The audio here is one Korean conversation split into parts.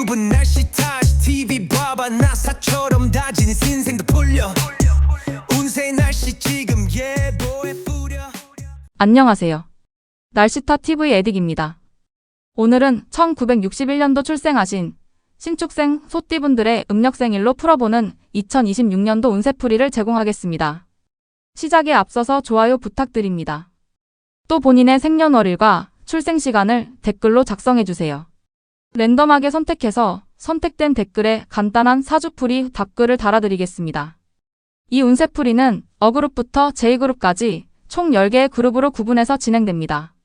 전부 날씨 탓 TV 봐봐 나사처럼 다진 인생도 풀려 운세 날씨 지금 예보에 뿌려. 안녕하세요. 날씨타 TV 에딕입니다. 오늘은 1961년도 출생하신 신축생 소띠분들의 음력생일로 풀어보는 2026년도 운세풀이를 제공하겠습니다. 시작에 앞서서 좋아요 부탁드립니다. 또 본인의 생년월일과 출생시간을 댓글로 작성해주세요. 랜덤하게 선택해서 선택된 댓글에 간단한 사주풀이 답글을 달아드리겠습니다. 이 운세풀이는 A그룹부터 J그룹까지 총 10개의 그룹으로 구분해서 진행됩니다.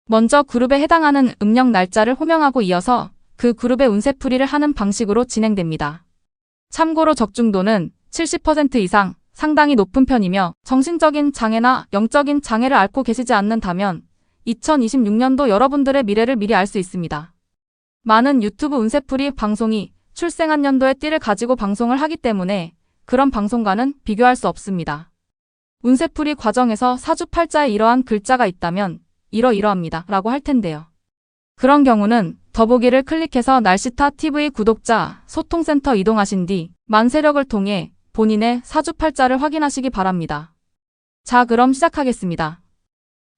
먼저 그룹에 해당하는 음력 날짜를 호명하고 이어서 그 그룹의 운세풀이를 하는 방식으로 진행됩니다. 참고로 적중도는 70% 이상 상당히 높은 편이며 정신적인 장애나 영적인 장애를 앓고 계시지 않는다면 2026년도 여러분들의 미래를 미리 알 수 있습니다. 많은 유튜브 운세풀이 방송이 출생한 연도의 띠를 가지고 방송을 하기 때문에 그런 방송과는 비교할 수 없습니다. 운세풀이 과정에서 사주팔자에 이러한 글자가 있다면 이러이러합니다 라고 할 텐데요. 그런 경우는 더보기를 클릭해서 날씨타 TV 구독자 소통센터 이동하신 뒤 만세력을 통해 본인의 사주팔자를 확인하시기 바랍니다. 자, 그럼 시작하겠습니다.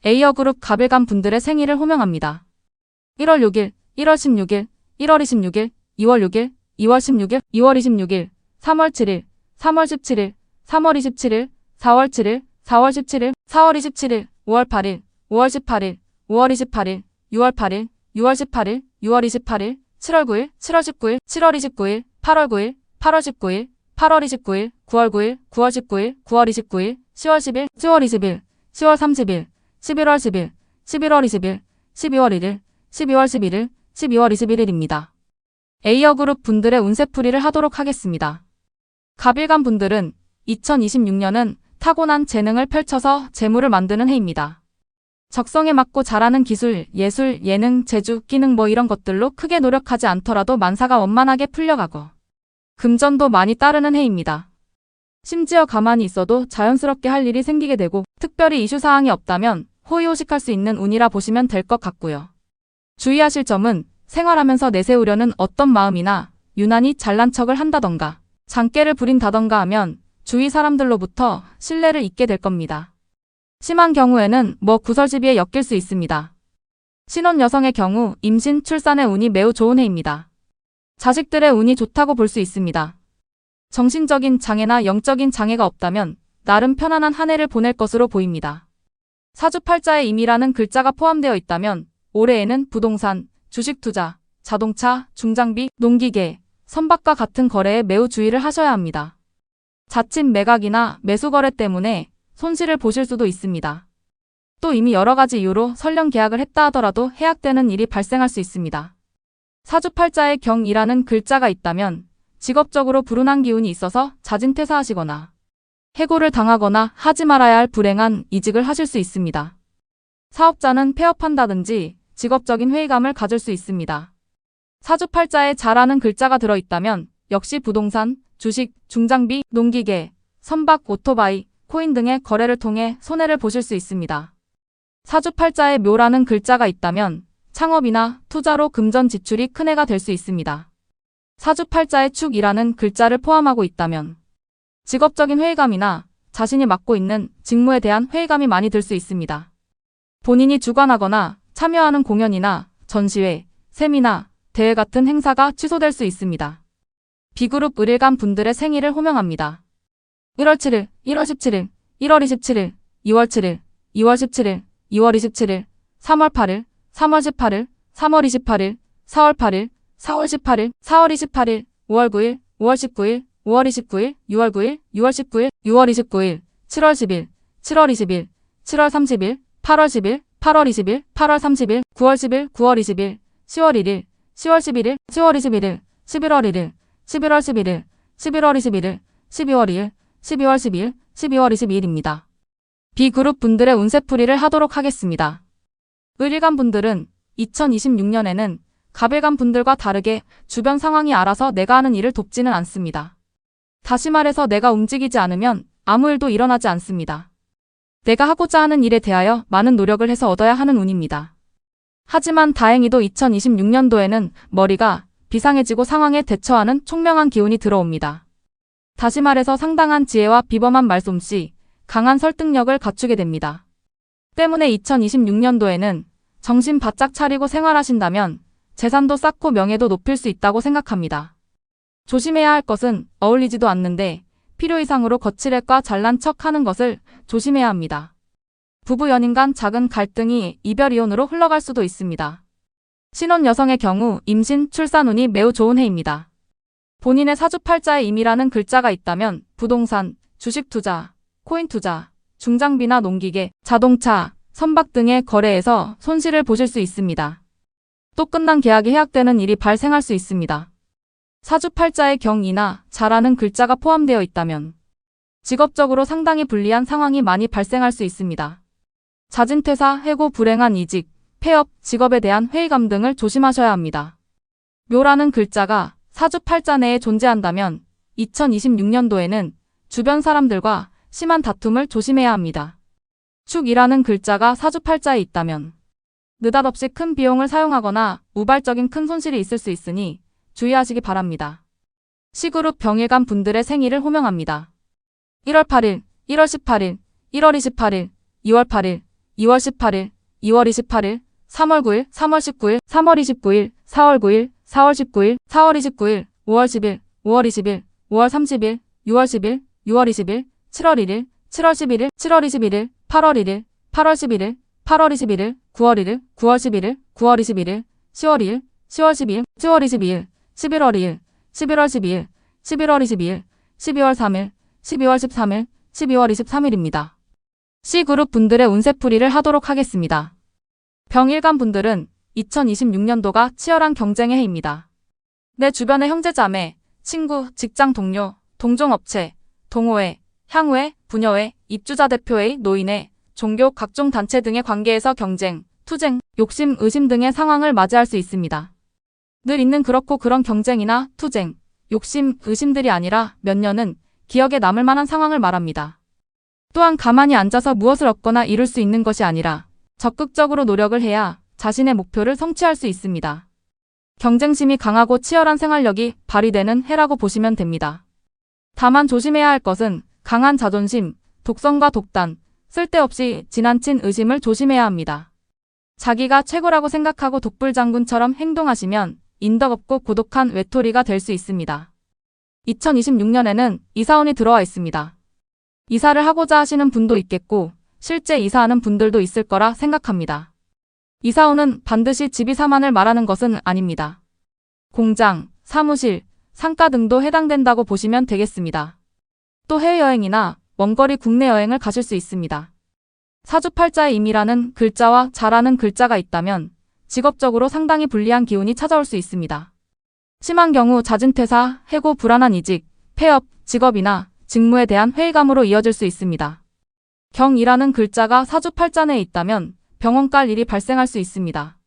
A여그룹 갑일간 분들의 생일을 호명합니다. 1월 6일, 1월 16일, 1월 26일, 2월 6일, 2월 16일, 2월 26일, 3월 7일, 3월 17일, 3월 27일, 4월 7일, 4월 17일, 4월 27일, 5월 8일, 5월 18일, 5월 28일, 6월 8일, 6월 18일, 6월 28일, 7월 9일, 7월 19일, 7월 29일, 8월 9일, 8월 19일, 8월 29일, 9월 9일, 9월 19일, 9월 29일, 10월 10일, 10월 20일, 10월 30일, 11월 10일, 11월 20일, 12월 1일, 12월 11일, 12월 21일입니다. A여그룹 분들의 운세풀이를 하도록 하겠습니다. 갑일간 분들은 2026년은 타고난 재능을 펼쳐서 재물을 만드는 해입니다. 적성에 맞고 잘하는 기술, 예술, 예능, 재주, 기능 이런 것들로 크게 노력하지 않더라도 만사가 원만하게 풀려가고 금전도 많이 따르는 해입니다. 심지어 가만히 있어도 자연스럽게 할 일이 생기게 되고 특별히 이슈사항이 없다면 호의호식할 수 있는 운이라 보시면 될 것 같고요. 주의하실 점은 생활하면서 내세우려는 어떤 마음이나 유난히 잘난 척을 한다던가 장깨를 부린다던가 하면 주위 사람들로부터 신뢰를 잊게 될 겁니다. 심한 경우에는 구설시비에 엮일 수 있습니다. 신혼 여성의 경우 임신, 출산의 운이 매우 좋은 해입니다. 자식들의 운이 좋다고 볼 수 있습니다. 정신적인 장애나 영적인 장애가 없다면 나름 편안한 한 해를 보낼 것으로 보입니다. 사주팔자에 임이라는 글자가 포함되어 있다면 올해에는 부동산, 주식 투자, 자동차, 중장비, 농기계, 선박과 같은 거래에 매우 주의를 하셔야 합니다. 자칫 매각이나 매수 거래 때문에 손실을 보실 수도 있습니다. 또 이미 여러 가지 이유로 설령 계약을 했다 하더라도 해약되는 일이 발생할 수 있습니다. 사주팔자에 경이라는 글자가 있다면 직업적으로 불운한 기운이 있어서 자진퇴사하시거나 해고를 당하거나 하지 말아야 할 불행한 이직을 하실 수 있습니다. 사업자는 폐업한다든지 직업적인 회의감을 가질 수 있습니다. 사주팔자에 자라는 글자가 들어있다면 역시 부동산, 주식, 중장비, 농기계, 선박, 오토바이, 코인 등의 거래를 통해 손해를 보실 수 있습니다. 사주팔자에 묘라는 글자가 있다면 창업이나 투자로 금전 지출이 큰 해가 될 수 있습니다. 사주팔자에 축이라는 글자를 포함하고 있다면 직업적인 회의감이나 자신이 맡고 있는 직무에 대한 회의감이 많이 들 수 있습니다. 본인이 주관하거나 참여하는 공연이나 전시회, 세미나, 대회 같은 행사가 취소될 수 있습니다. B그룹 을일간 분들의 생일을 호명합니다. 1월 7일, 1월 17일, 1월 27일, 2월 7일, 2월 17일, 2월 27일, 3월 8일, 3월 18일, 3월 28일, 4월 8일, 4월 18일, 4월 28일, 5월 9일, 5월 19일, 5월 29일, 6월 9일, 6월 19일, 6월 29일, 7월 10일, 7월 20일, 7월 30일, 8월 10일, 8월 20일, 8월 30일, 9월 10일, 9월 20일, 10월 1일, 10월 11일, 10월 21일, 11월 1일, 11월 11일, 11월 21일, 12월 2일, 12월 12일, 12월 22일입니다. B그룹 분들의 운세풀이를 하도록 하겠습니다. 을일간 분들은 2026년에는 갑일간 분들과 다르게 주변 상황이 알아서 내가 하는 일을 돕지는 않습니다. 다시 말해서 내가 움직이지 않으면 아무 일도 일어나지 않습니다. 내가 하고자 하는 일에 대하여 많은 노력을 해서 얻어야 하는 운입니다. 하지만 다행히도 2026년도에는 머리가 비상해지고 상황에 대처하는 총명한 기운이 들어옵니다. 다시 말해서 상당한 지혜와 비범한 말솜씨, 강한 설득력을 갖추게 됩니다. 때문에 2026년도에는 정신 바짝 차리고 생활하신다면 재산도 쌓고 명예도 높일 수 있다고 생각합니다. 조심해야 할 것은 어울리지도 않는데 필요 이상으로 거칠애과 잘난 척하는 것을 조심해야 합니다. 부부 연인 간 작은 갈등이 이별 이혼으로 흘러갈 수도 있습니다. 신혼 여성의 경우 임신, 출산 운이 매우 좋은 해입니다. 본인의 사주팔자에 임이라는 글자가 있다면 부동산, 주식 투자, 코인 투자, 중장비나 농기계, 자동차, 선박 등의 거래에서 손실을 보실 수 있습니다. 또 끝난 계약이 해약되는 일이 발생할 수 있습니다. 사주팔자에 경이나 자라는 글자가 포함되어 있다면 직업적으로 상당히 불리한 상황이 많이 발생할 수 있습니다. 잦은 퇴사, 해고, 불행한 이직, 폐업, 직업에 대한 회의감 등을 조심하셔야 합니다. 묘라는 글자가 사주팔자 내에 존재한다면 2026년도에는 주변 사람들과 심한 다툼을 조심해야 합니다. 축이라는 글자가 사주팔자에 있다면 느닷없이 큰 비용을 사용하거나 우발적인 큰 손실이 있을 수 있으니 주의하시기 바랍니다. 시그룹 병일간 분들의 생일을 호명합니다. 1월 8일, 1월 18일, 1월 28일, 2월 8일, 2월 18일, 2월 28일, 3월 9일, 3월 19일, 3월 29일, 4월 9일, 4월 19일, 4월 29일, 5월 10일, 5월 20일, 5월 30일, 6월 10일, 6월 20일, 7월 1일, 7월 11일, 7월 21일, 8월 1일, 8월 11일, 8월 21일, 9월 1일, 9월 11일, 9월 21일, 10월 2일, 10월 12일, 10월 22일, 11월 2일, 11월 12일, 11월 22일, 12월 3일, 12월 13일, 12월 23일입니다. C그룹 분들의 운세풀이를 하도록 하겠습니다. 병일간 분들은 2026년도가 치열한 경쟁의 해입니다. 내 주변의 형제자매, 친구, 직장 동료, 동종업체, 동호회, 향후회, 부녀회, 입주자 대표회, 노인회, 종교, 각종 단체 등의 관계에서 경쟁, 투쟁, 욕심, 의심 등의 상황을 맞이할 수 있습니다. 늘 있는 그렇고 그런 경쟁이나 투쟁, 욕심, 의심들이 아니라 몇 년은 기억에 남을 만한 상황을 말합니다. 또한 가만히 앉아서 무엇을 얻거나 이룰 수 있는 것이 아니라 적극적으로 노력을 해야 자신의 목표를 성취할 수 있습니다. 경쟁심이 강하고 치열한 생활력이 발휘되는 해라고 보시면 됩니다. 다만 조심해야 할 것은 강한 자존심, 독선과 독단, 쓸데없이 지나친 의심을 조심해야 합니다. 자기가 최고라고 생각하고 독불장군처럼 행동하시면 인덕 없고 고독한 외톨이가 될 수 있습니다. 2026년에는 이사운이 들어와 있습니다. 이사를 하고자 하시는 분도 있겠고 실제 이사하는 분들도 있을 거라 생각합니다. 이사운은 반드시 집 이사만을 말하는 것은 아닙니다. 공장, 사무실, 상가 등도 해당된다고 보시면 되겠습니다. 또 해외여행이나 먼거리 국내 여행을 가실 수 있습니다. 사주팔자에 임이라는 글자와 자라는 글자가 있다면 직업적으로 상당히 불리한 기운이 찾아올 수 있습니다. 심한 경우 잦은 퇴사, 해고, 불안한 이직, 폐업, 직업이나 직무에 대한 회의감으로 이어질 수 있습니다. 경이라는 글자가 사주팔자 내에 있다면 병원 갈 일이 발생할 수 있습니다.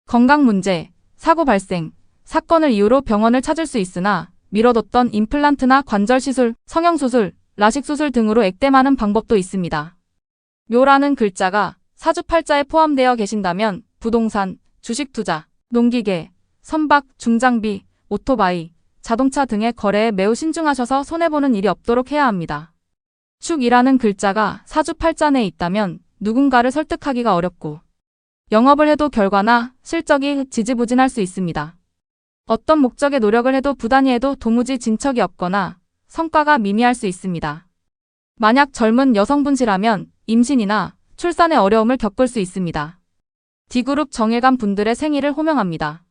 건강 문제, 사고 발생, 사건을 이유로 병원을 찾을 수 있으나 미뤄뒀던 임플란트나 관절 시술, 성형수술, 라식수술 등으로 액땜하는 방법도 있습니다. 묘라는 글자가 사주팔자에 포함되어 계신다면 부동산, 주식 투자, 농기계, 선박, 중장비, 오토바이, 자동차 등의 거래에 매우 신중하셔서 손해보는 일이 없도록 해야 합니다. 축이라는 글자가 사주팔자 내에 있다면 누군가를 설득하기가 어렵고 영업을 해도 결과나 실적이 지지부진할 수 있습니다. 어떤 목적에 노력을 해도 부단히 해도 도무지 진척이 없거나 성과가 미미할 수 있습니다. 만약 젊은 여성분이라면 임신이나 출산의 어려움을 겪을 수 있습니다. D그룹 정일간 분들의 생일을 호명합니다.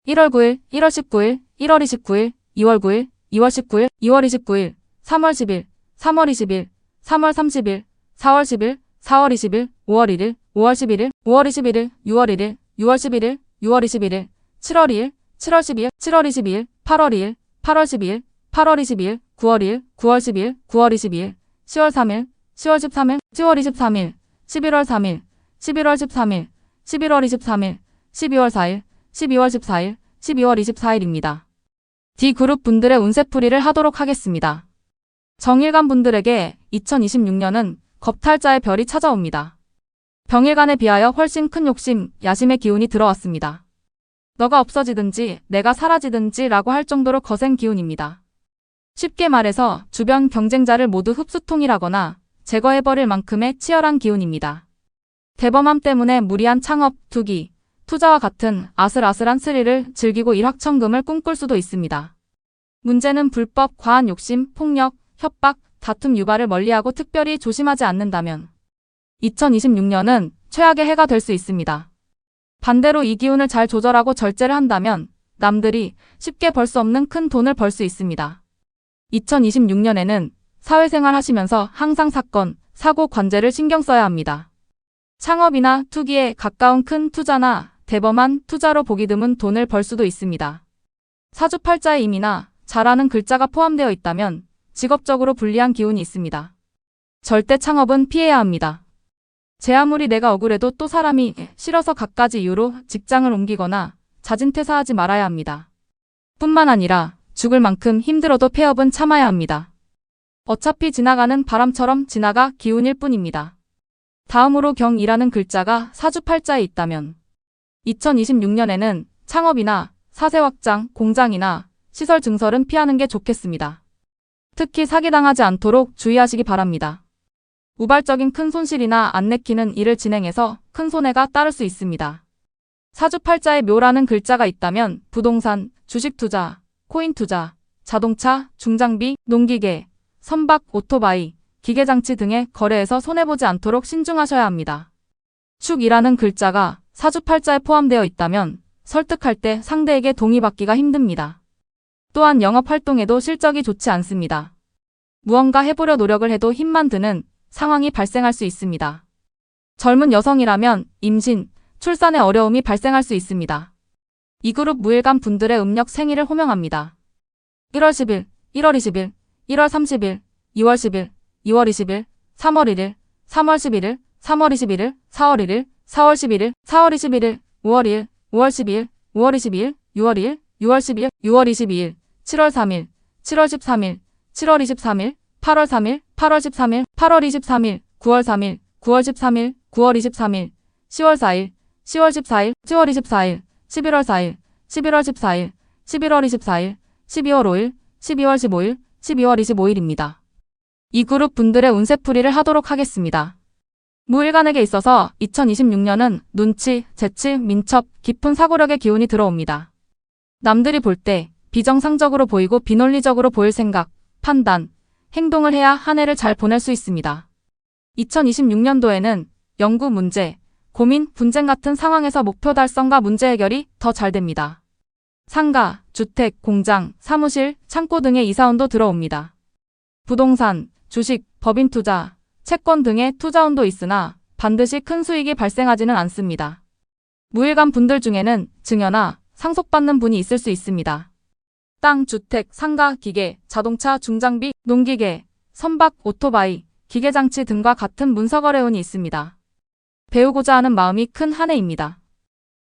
1월 9일, 1월 19일, 1월 29일, 2월 9일, 2월 19일, 2월 29일, 3월 10일, 3월 20일, 3월 30일, 4월 10일, 4월 20일, 5월 1일, 5월 11일, 5월 21일, 6월 1일, 6월 11일, 6월 21일, 7월 2일, 7월 12일, 7월 22일, 8월 2일, 8월 12일, 8월 22일, 9월 2일, 9월 12일, 9월 22일, 10월 3일, 10월 13일, 10월 23일, 11월 3일, 11월 13일, 11월 23일, 12월 4일, 12월 14일, 12월 24일입니다. D그룹 분들의 운세풀이를 하도록 하겠습니다. 정일간 분들에게 2026년은 겁탈자의 별이 찾아옵니다. 병일간에 비하여 훨씬 큰 욕심, 야심의 기운이 들어왔습니다. 너가 없어지든지 내가 사라지든지 라고 할 정도로 거센 기운입니다. 쉽게 말해서 주변 경쟁자를 모두 흡수통일하거나 제거해버릴 만큼의 치열한 기운입니다. 대범함 때문에 무리한 창업, 투기, 투자와 같은 아슬아슬한 스릴을 즐기고 일확천금을 꿈꿀 수도 있습니다. 문제는 불법, 과한 욕심, 폭력, 협박, 다툼 유발을 멀리하고 특별히 조심하지 않는다면 2026년은 최악의 해가 될 수 있습니다. 반대로 이 기운을 잘 조절하고 절제를 한다면 남들이 쉽게 벌 수 없는 큰 돈을 벌 수 있습니다. 2026년에는 사회생활 하시면서 항상 사건, 사고 관제를 신경 써야 합니다. 창업이나 투기에 가까운 큰 투자나 대범한 투자로 보기 드문 돈을 벌 수도 있습니다. 사주팔자의 임이나 잘하는 글자가 포함되어 있다면 직업적으로 불리한 기운이 있습니다. 절대 창업은 피해야 합니다. 제 아무리 내가 억울해도 또 사람이 싫어서 갖가지 이유로 직장을 옮기거나 자진퇴사하지 말아야 합니다. 뿐만 아니라 죽을 만큼 힘들어도 폐업은 참아야 합니다. 어차피 지나가는 바람처럼 지나가 기운일 뿐입니다. 다음으로 경이라는 글자가 사주팔자에 있다면 2026년에는 창업이나 사세 확장, 공장이나 시설 증설은 피하는 게 좋겠습니다. 특히 사기당하지 않도록 주의하시기 바랍니다. 우발적인 큰 손실이나 안 내키는 일을 진행해서 큰 손해가 따를 수 있습니다. 사주팔자에 묘라는 글자가 있다면 부동산, 주식 투자, 코인 투자, 자동차, 중장비, 농기계, 선박, 오토바이, 기계장치 등의 거래에서 손해보지 않도록 신중하셔야 합니다. 축이라는 글자가 사주팔자에 포함되어 있다면 설득할 때 상대에게 동의받기가 힘듭니다. 또한 영업활동에도 실적이 좋지 않습니다. 무언가 해보려 노력을 해도 힘만 드는 상황이 발생할 수 있습니다. 젊은 여성이라면 임신, 출산에 어려움이 발생할 수 있습니다. 이 그룹 무일간 분들의 음력 생일을 호명합니다. 1월 10일, 1월 20일, 1월 30일, 2월 10일, 2월 20일, 3월 1일, 3월 11일, 3월 21일, 4월 1일, 4월 11일, 4월 21일, 5월 2일, 5월 12일, 5월 22일, 6월 2일, 6월 12일, 6월 22일, 7월 3일, 7월 13일, 7월 23일, 8월 3일, 8월 13일, 8월 23일, 9월 3일, 9월 13일, 9월 23일, 10월 4일, 10월 14일, 10월 24일, 11월 4일, 11월 14일, 11월 24일, 12월 5일, 12월 15일, 12월 25일입니다. 이 그룹 분들의 운세풀이를 하도록 하겠습니다. 무일간에게 있어서 2026년은 눈치, 재치, 민첩, 깊은 사고력의 기운이 들어옵니다. 남들이 볼 때 비정상적으로 보이고 비논리적으로 보일 생각, 판단, 행동을 해야 한 해를 잘 보낼 수 있습니다. 2026년도에는 연구 문제, 고민, 분쟁 같은 상황에서 목표 달성과 문제 해결이 더 잘 됩니다. 상가, 주택, 공장, 사무실, 창고 등의 이사운도 들어옵니다. 부동산, 주식, 법인 투자, 채권 등의 투자운도 있으나 반드시 큰 수익이 발생하지는 않습니다. 무일간 분들 중에는 증여나 상속받는 분이 있을 수 있습니다. 땅, 주택, 상가, 기계, 자동차, 중장비, 농기계, 선박, 오토바이, 기계장치 등과 같은 문서거래운이 있습니다. 배우고자 하는 마음이 큰 한 해입니다.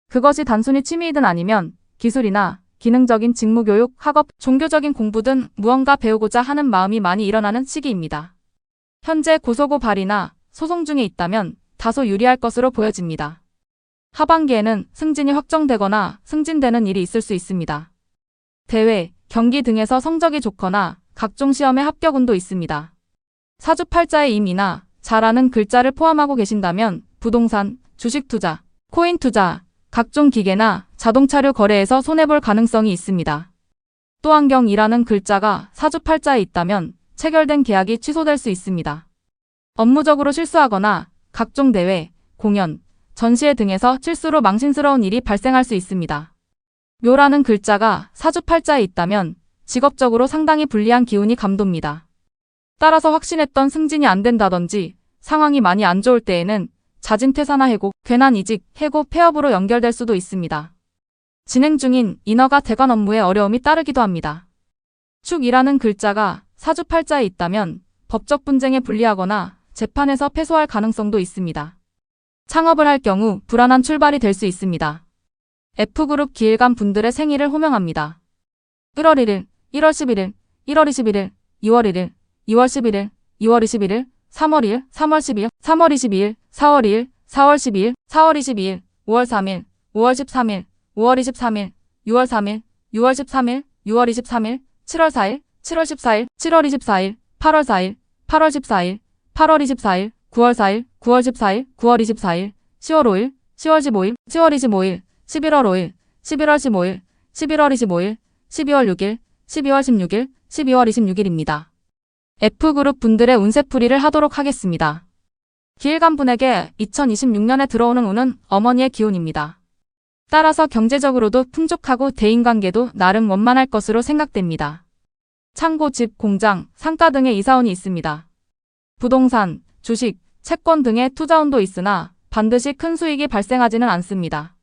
그것이 단순히 취미이든 아니면 기술이나 기능적인 직무교육, 학업, 종교적인 공부 등 무언가 배우고자 하는 마음이 많이 일어나는 시기입니다. 현재 고소고발이나 소송 중에 있다면 다소 유리할 것으로 보여집니다. 하반기에는 승진이 확정되거나 승진되는 일이 있을 수 있습니다. 대회, 경기 등에서 성적이 좋거나 각종 시험에 합격운도 있습니다. 사주팔자의 임이나 잘하는 글자를 포함하고 계신다면 부동산, 주식 투자, 코인 투자, 각종 기계나 자동차류 거래에서 손해볼 가능성이 있습니다. 또 안경이라는 글자가 사주팔자에 있다면 체결된 계약이 취소될 수 있습니다. 업무적으로 실수하거나 각종 대회, 공연, 전시회 등에서 실수로 망신스러운 일이 발생할 수 있습니다. 묘라는 글자가 사주팔자에 있다면 직업적으로 상당히 불리한 기운이 감돕니다. 따라서 확신했던 승진이 안 된다든지 상황이 많이 안 좋을 때에는 자진퇴사나 해고, 괜한 이직, 해고, 폐업으로 연결될 수도 있습니다. 진행 중인 인허가 대관 업무에 어려움이 따르기도 합니다. 축이라는 글자가 사주팔자에 있다면 법적 분쟁에 불리하거나 재판에서 패소할 가능성도 있습니다. 창업을 할 경우 불안한 출발이 될 수 있습니다. F그룹 기일간 분들의 생일을 호명합니다. 1월 1일, 1월 11일, 1월 21일, 2월 1일, 2월 11일, 2월 21일, 3월 2일, 3월 12일, 3월 22일, 4월 2일, 4월 12일, 4월 22일, 5월 3일, 5월 13일, 5월 23일, 6월 3일, 6월 13일, 6월 23일, 7월 4일, 7월 14일, 7월 24일, 8월 4일, 8월 14일, 8월 24일, 9월 4일, 9월 14일, 9월 24일, 10월 5일, 10월 15일, 10월 25일, 11월 5일, 11월 15일, 11월 25일, 12월 6일, 12월 16일, 12월 26일입니다. F그룹 분들의 운세풀이를 하도록 하겠습니다. 기일간 분에게 2026년에 들어오는 운은 어머니의 기운입니다. 따라서 경제적으로도 풍족하고 대인관계도 나름 원만할 것으로 생각됩니다. 창고, 집, 공장, 상가 등의 이사운이 있습니다. 부동산, 주식, 채권 등의 투자운도 있으나 반드시 큰 수익이 발생하지는 않습니다.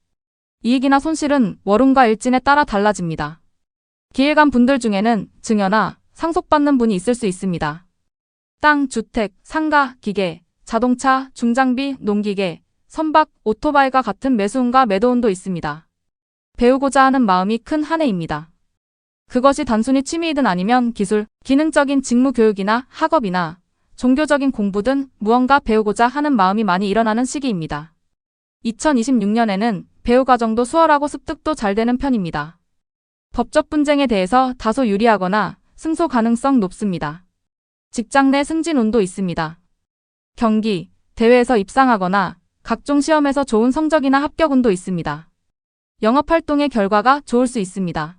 이익이나 손실은 월운과 일진에 따라 달라집니다. 기일간 분들 중에는 증여나 상속받는 분이 있을 수 있습니다. 땅, 주택, 상가, 기계, 자동차, 중장비, 농기계, 선박, 오토바이가 같은 매수운과 매도운도 있습니다. 배우고자 하는 마음이 큰 한 해입니다. 그것이 단순히 취미이든 아니면 기술, 기능적인 직무 교육이나 학업이나 종교적인 공부 등 무언가 배우고자 하는 마음이 많이 일어나는 시기입니다. 2026년에는 배우 과정도 수월하고 습득도 잘 되는 편입니다. 법적 분쟁에 대해서 다소 유리하거나 승소 가능성 높습니다. 직장 내 승진운도 있습니다. 경기, 대회에서 입상하거나 각종 시험에서 좋은 성적이나 합격운도 있습니다. 영업활동의 결과가 좋을 수 있습니다.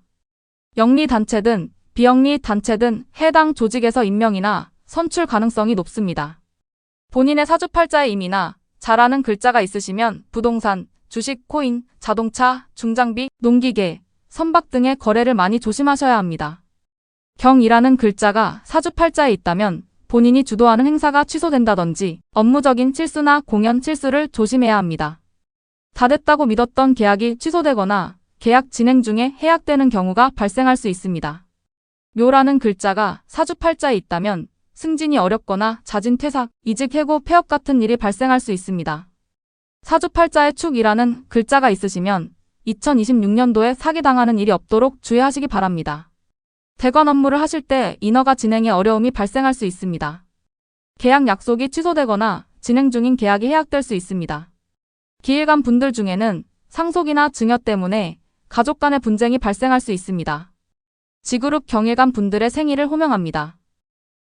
영리단체든 비영리단체든 해당 조직에서 임명이나 선출 가능성이 높습니다. 본인의 사주팔자에 임이나 잘하는 글자가 있으시면 부동산, 주식, 코인, 자동차, 중장비, 농기계, 선박 등의 거래를 많이 조심하셔야 합니다. 경이라는 글자가 사주팔자에 있다면 본인이 주도하는 행사가 취소된다든지 업무적인 실수나 공연 실수를 조심해야 합니다. 다 됐다고 믿었던 계약이 취소되거나 계약 진행 중에 해약되는 경우가 발생할 수 있습니다. 묘라는 글자가 사주팔자에 있다면 승진이 어렵거나 자진 퇴사, 이직 해고 폐업 같은 일이 발생할 수 있습니다. 사주팔자에 축이라는 글자가 있으시면 2026년도에 사기당하는 일이 없도록 주의하시기 바랍니다. 대관 업무를 하실 때 인허가 진행에 어려움이 발생할 수 있습니다. 계약 약속이 취소되거나 진행 중인 계약이 해약될 수 있습니다. 기일간 분들 중에는 상속이나 증여 때문에 가족 간의 분쟁이 발생할 수 있습니다. 지그룹 경일간 분들의 생일을 호명합니다.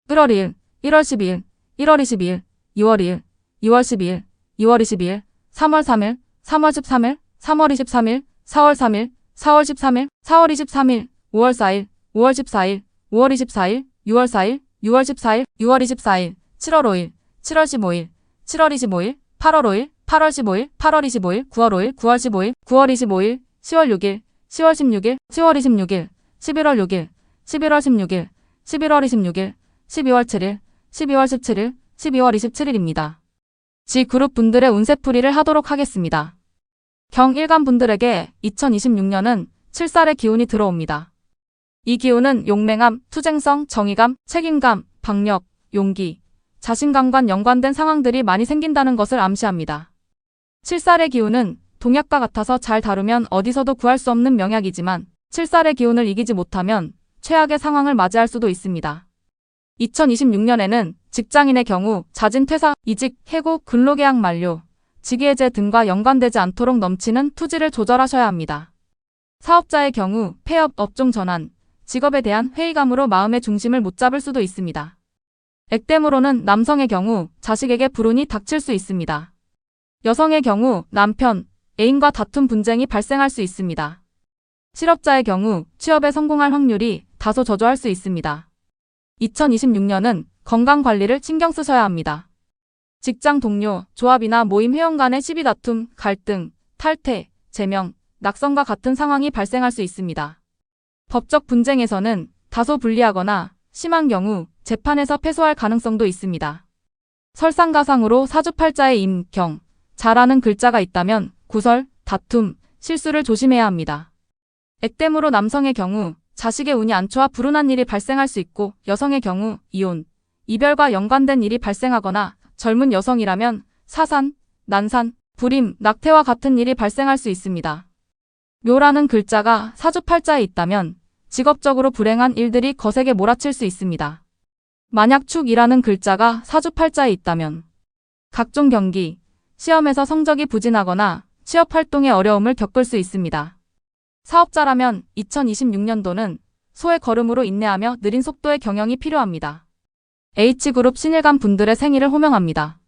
1월 1일, 1월 12일, 1월 22일, 2월 2일, 2월 12일, 2월 22일, 3월 3일, 3월 13일, 3월 23일, 4월 3일, 4월 13일, 4월 23일, 5월 4일, 5월 14일, 5월 24일, 6월 4일, 6월 14일, 6월 24일, 7월 5일, 7월 15일, 7월 25일, 8월 5일, 8월 15일, 8월 25일, 9월 5일, 9월 15일, 9월 25일, 10월 6일, 10월 16일, 10월 26일, 11월 6일, 11월 16일, 11월 26일, 12월 7일, 12월 17일, 12월 27일입니다. G그룹 분들의 운세풀이를 하도록 하겠습니다. 경일간 분들에게 2026년은 7살의 기운이 들어옵니다. 이 기운은 용맹함, 투쟁성, 정의감, 책임감, 박력, 용기, 자신감과 연관된 상황들이 많이 생긴다는 것을 암시합니다. 7살의 기운은 동약과 같아서 잘 다루면 어디서도 구할 수 없는 명약이지만 7살의 기운을 이기지 못하면 최악의 상황을 맞이할 수도 있습니다. 2026년에는 직장인의 경우 자진 퇴사, 이직, 해고, 근로계약 만료, 직위해제 등과 연관되지 않도록 넘치는 투지를 조절하셔야 합니다. 사업자의 경우 폐업, 업종 전환, 직업에 대한 회의감으로 마음의 중심을 못 잡을 수도 있습니다. 액땜으로는 남성의 경우 자식에게 불운이 닥칠 수 있습니다. 여성의 경우 남편, 애인과 다툼 분쟁이 발생할 수 있습니다. 실업자의 경우 취업에 성공할 확률이 다소 저조할 수 있습니다. 2026년은 건강관리를 신경 쓰셔야 합니다. 직장 동료, 조합이나 모임 회원 간의 시비 다툼, 갈등, 탈퇴, 제명, 낙선과 같은 상황이 발생할 수 있습니다. 법적 분쟁에서는 다소 불리하거나 심한 경우 재판에서 패소할 가능성도 있습니다. 설상가상으로 사주팔자에 임, 경, 자라는 글자가 있다면 구설, 다툼, 실수를 조심해야 합니다. 액땜으로 남성의 경우 자식의 운이 안 좋아 불운한 일이 발생할 수 있고 여성의 경우 이혼, 이별과 연관된 일이 발생하거나 젊은 여성이라면 사산, 난산, 불임, 낙태와 같은 일이 발생할 수 있습니다. 묘라는 글자가 사주팔자에 있다면 직업적으로 불행한 일들이 거세게 몰아칠 수 있습니다. 만약 축이라는 글자가 사주팔자에 있다면 각종 경기, 시험에서 성적이 부진하거나 취업활동에 어려움을 겪을 수 있습니다. 사업자라면 2026년도는 소의 걸음으로 인내하며 느린 속도의 경영이 필요합니다. H그룹 신일간 분들의 생일을 호명합니다.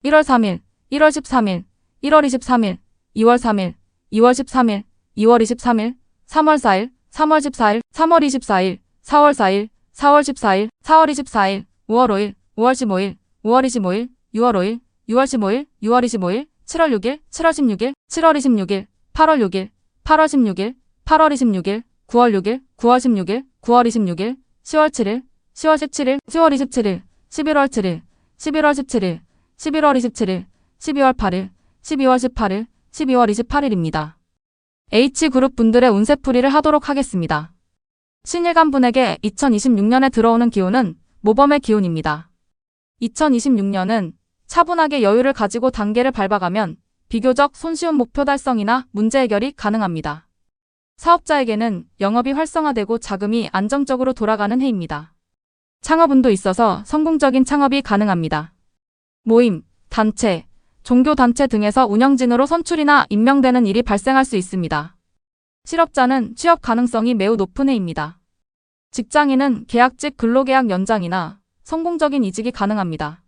1월 3일, 1월 13일, 1월 23일, 2월 3일, 2월 13일, 2월 23일, 3월 4일, 3월 14일, 3월 24일, 4월 4일, 4월 14일, 4월 24일, 5월 5일, 5월 15일, 5월 25일, 6월 5일, 6월 15일, 6월 25일, 7월 6일, 7월 16일, 7월 26일, 8월 6일, 8월 16일, 8월 26일, 9월 6일, 9월 16일, 9월 26일, 10월 7일, 10월 17일, 10월 27일, 11월 7일, 11월 17일, 11월 27일, 12월 8일, 12월 18일, 12월 28일입니다. H그룹 분들의 운세풀이를 하도록 하겠습니다. 신일간 분에게 2026년에 들어오는 기운은 모범의 기운입니다. 2026년은 차분하게 여유를 가지고 단계를 밟아가면 비교적 손쉬운 목표 달성이나 문제 해결이 가능합니다. 사업자에게는 영업이 활성화되고 자금이 안정적으로 돌아가는 해입니다. 창업운도 있어서 성공적인 창업이 가능합니다. 모임, 단체, 종교단체 등에서 운영진으로 선출이나 임명되는 일이 발생할 수 있습니다. 실업자는 취업 가능성이 매우 높은 해입니다. 직장인은 계약직 근로계약 연장이나 성공적인 이직이 가능합니다.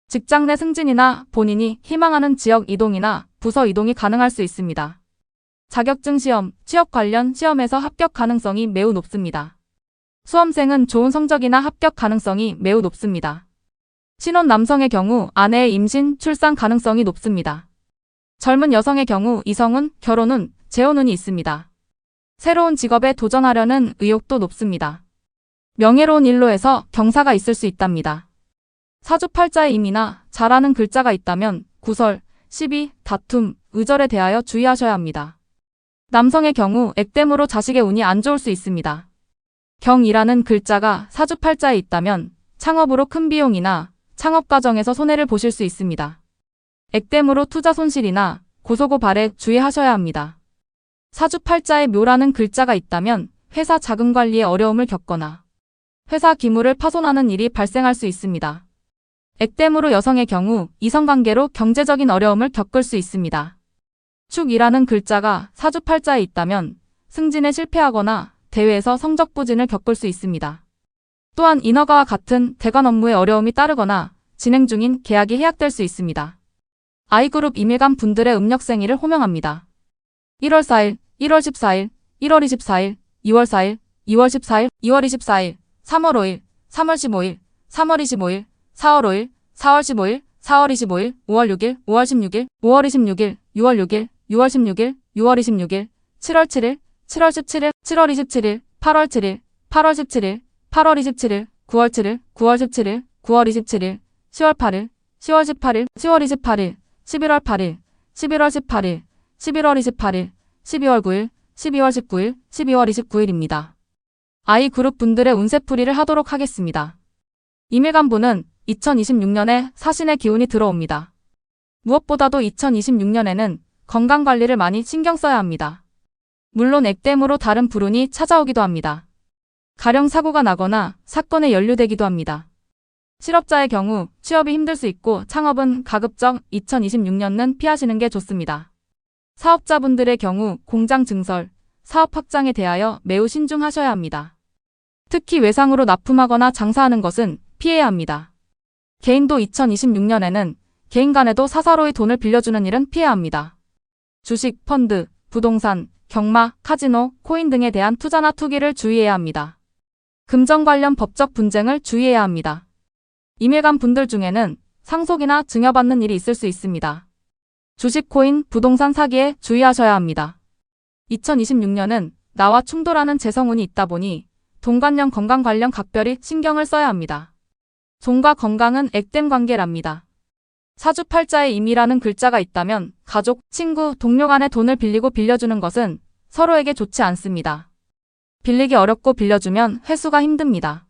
직장 내 승진이나 본인이 희망하는 지역 이동이나 부서 이동이 가능할 수 있습니다. 자격증 시험, 취업 관련 시험에서 합격 가능성이 매우 높습니다. 수험생은 좋은 성적이나 합격 가능성이 매우 높습니다. 신혼 남성의 경우 아내의 임신, 출산 가능성이 높습니다. 젊은 여성의 경우 이성운, 결혼운, 재혼운이 있습니다. 새로운 직업에 도전하려는 의욕도 높습니다. 명예로운 일로 해서 경사가 있을 수 있답니다. 사주팔자에 임이나 잘하는 글자가 있다면 구설, 시비, 다툼, 의절에 대하여 주의하셔야 합니다. 남성의 경우 액땜으로 자식의 운이 안 좋을 수 있습니다. 경이라는 글자가 사주팔자에 있다면 창업으로 큰 비용이나 창업 과정에서 손해를 보실 수 있습니다. 액땜으로 투자 손실이나 고소고발에 주의하셔야 합니다. 사주팔자에 묘라는 글자가 있다면 회사 자금 관리에 어려움을 겪거나 회사 기물을 파손하는 일이 발생할 수 있습니다. 액땜으로 여성의 경우 이성관계로 경제적인 어려움을 겪을 수 있습니다. 축이라는 글자가 사주팔자에 있다면 승진에 실패하거나 대회에서 성적 부진을 겪을 수 있습니다. 또한 인허가와 같은 대관 업무에 어려움이 따르거나 진행 중인 계약이 해약될 수 있습니다. I그룹 임일간 분들의 음력생일을 호명합니다. 1월 4일, 1월 14일, 1월 24일, 2월 4일, 2월 14일, 2월 24일, 3월 5일, 3월 15일, 3월 25일, 4월 5일, 4월 15일, 4월 25일, 5월 6일, 5월 16일, 5월 26일, 6월 6일, 6월 16일, 6월 26일, 7월 7일, 7월 17일, 7월 27일, 8월 7일, 8월 17일, 8월 27일, 9월 7일, 9월 17일, 9월 27일, 10월 8일, 10월 18일, 10월 28일, 11월 8일, 11월 18일, 11월 28일, 12월 9일, 12월 19일, 12월 29일입니다. I그룹 분들의 운세풀이를 하도록 하겠습니다. 임일간 분은 2026년에 사신의 기운이 들어옵니다. 무엇보다도 2026년에는 건강관리를 많이 신경 써야 합니다. 물론 액땜으로 다른 불운이 찾아오기도 합니다. 가령 사고가 나거나 사건에 연루되기도 합니다. 실업자의 경우 취업이 힘들 수 있고 창업은 가급적 2026년은 피하시는 게 좋습니다. 사업자분들의 경우 공장 증설, 사업 확장에 대하여 매우 신중하셔야 합니다. 특히 외상으로 납품하거나 장사하는 것은 피해야 합니다. 개인도 2026년에는 개인 간에도 사사로이 돈을 빌려주는 일은 피해야 합니다. 주식, 펀드, 부동산, 경마, 카지노, 코인 등에 대한 투자나 투기를 주의해야 합니다. 금전 관련 법적 분쟁을 주의해야 합니다. 임일간 분들 중에는 상속이나 증여받는 일이 있을 수 있습니다. 주식, 코인, 부동산 사기에 주의하셔야 합니다. 2026년은 나와 충돌하는 재성운이 있다 보니 돈 관련 건강 관련 각별히 신경을 써야 합니다. 돈과 건강은 액땜 관계랍니다. 사주팔자에 임이라는 글자가 있다면 가족, 친구, 동료 간에 돈을 빌리고 빌려주는 것은 서로에게 좋지 않습니다. 빌리기 어렵고 빌려주면 회수가 힘듭니다.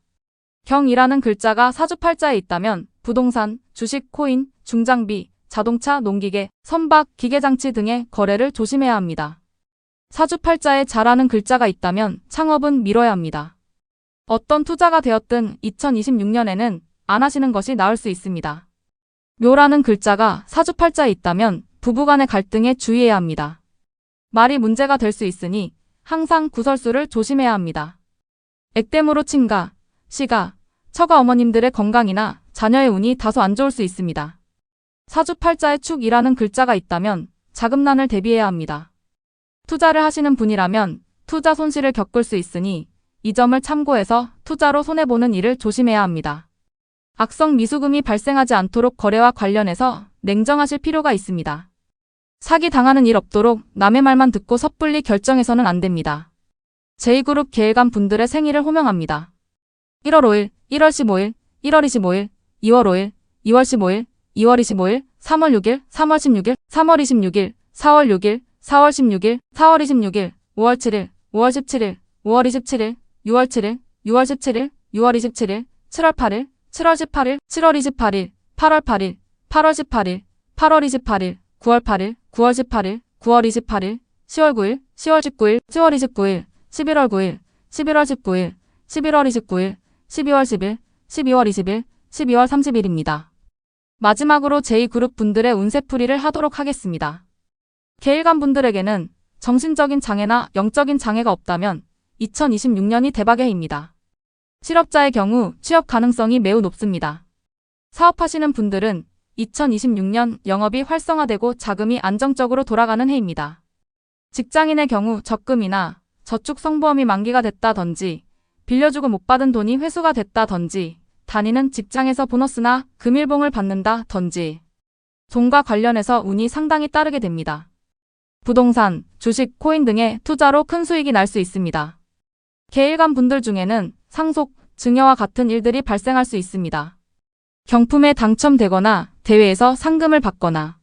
경이라는 글자가 사주팔자에 있다면 부동산, 주식, 코인, 중장비, 자동차, 농기계, 선박, 기계장치 등의 거래를 조심해야 합니다. 사주팔자에 자라는 글자가 있다면 창업은 미뤄야 합니다. 어떤 투자가 되었든 2026년에는 안 하시는 것이 나을 수 있습니다. 묘라는 글자가 사주팔자에 있다면 부부간의 갈등에 주의해야 합니다. 말이 문제가 될 수 있으니 항상 구설수를 조심해야 합니다. 액땜으로 친가, 시가, 처가 어머님들의 건강이나 자녀의 운이 다소 안 좋을 수 있습니다. 사주팔자에 축이라는 글자가 있다면 자금난을 대비해야 합니다. 투자를 하시는 분이라면 투자 손실을 겪을 수 있으니 이 점을 참고해서 투자로 손해보는 일을 조심해야 합니다. 악성 미수금이 발생하지 않도록 거래와 관련해서 냉정하실 필요가 있습니다. 사기 당하는 일 없도록 남의 말만 듣고 섣불리 결정해서는 안 됩니다. 제2그룹 계일간 분들의 생일을 호명합니다. 1월 5일, 1월 15일, 1월 25일, 2월 5일, 2월 15일, 2월 25일, 3월 6일, 3월 16일, 3월 26일, 4월 6일, 4월 16일, 4월 26일, 5월 7일, 5월 17일, 5월 27일, 6월 7일, 6월 17일, 6월 27일, 7월 8일, 7월 18일, 7월 28일, 8월 8일, 8월 18일, 8월 28일, 9월 8일, 9월 18일, 9월 28일, 10월 9일, 10월 19일, 10월 29일, 11월 9일, 11월 19일, 11월 29일, 12월 10일, 12월 20일, 12월 30일입니다. 마지막으로 제2그룹 분들의 운세풀이를 하도록 하겠습니다. 계일간 분들에게는 정신적인 장애나 영적인 장애가 없다면 2026년이 대박의 해입니다. 실업자의 경우 취업 가능성이 매우 높습니다. 사업하시는 분들은 2026년 영업이 활성화되고 자금이 안정적으로 돌아가는 해입니다. 직장인의 경우 적금이나 저축 성보험이 만기가 됐다든지 빌려주고 못 받은 돈이 회수가 됐다든지 다니는 직장에서 보너스나 금일봉을 받는다든지 돈과 관련해서 운이 상당히 따르게 됩니다. 부동산, 주식, 코인 등의 투자로 큰 수익이 날 수 있습니다. 계일간 분들 중에는 상속, 증여와 같은 일들이 발생할 수 있습니다. 경품에 당첨되거나 대회에서 상금을 받거나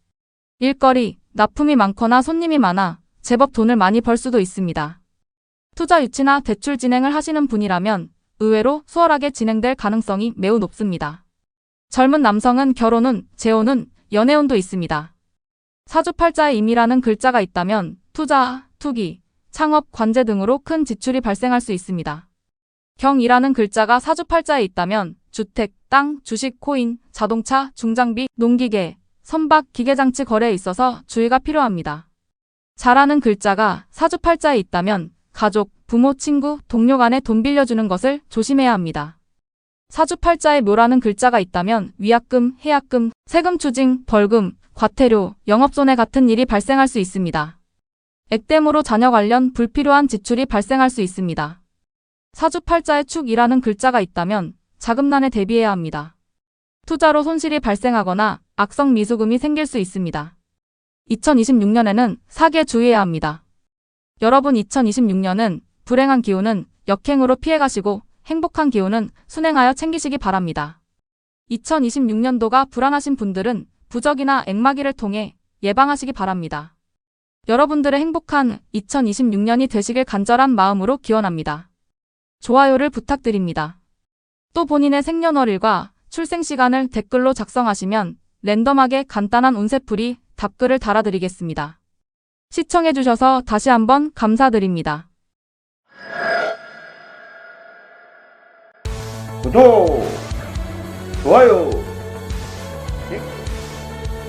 일거리, 납품이 많거나 손님이 많아 제법 돈을 많이 벌 수도 있습니다. 투자 유치나 대출 진행을 하시는 분이라면 의외로 수월하게 진행될 가능성이 매우 높습니다. 젊은 남성은 결혼운, 재혼운, 연애운도 있습니다. 사주팔자에 임이라는 글자가 있다면 투자, 투기, 창업, 관제 등으로 큰 지출이 발생할 수 있습니다. 경이라는 글자가 사주팔자에 있다면 주택, 땅, 주식, 코인, 자동차, 중장비, 농기계, 선박, 기계장치 거래에 있어서 주의가 필요합니다. 자라는 글자가 사주팔자에 있다면 가족, 부모, 친구, 동료 간에 돈 빌려주는 것을 조심해야 합니다. 사주팔자에 묘라는 글자가 있다면 위약금, 해약금, 세금 추징, 벌금, 과태료, 영업손해 같은 일이 발생할 수 있습니다. 액땜으로 자녀 관련 불필요한 지출이 발생할 수 있습니다. 사주팔자에 축이라는 글자가 있다면 자금난에 대비해야 합니다. 투자로 손실이 발생하거나 악성 미수금이 생길 수 있습니다. 2026년에는 사기에 주의해야 합니다. 여러분 2026년은 불행한 기운은 역행으로 피해가시고 행복한 기운은 순행하여 챙기시기 바랍니다. 2026년도가 불안하신 분들은 부적이나 액마기를 통해 예방하시기 바랍니다. 여러분들의 행복한 2026년이 되시길 간절한 마음으로 기원합니다. 좋아요를 부탁드립니다. 또 본인의 생년월일과 출생시간을 댓글로 작성하시면 랜덤하게 간단한 운세풀이 답글을 달아드리겠습니다. 시청해주셔서 다시 한번 감사드립니다. 구독, 좋아요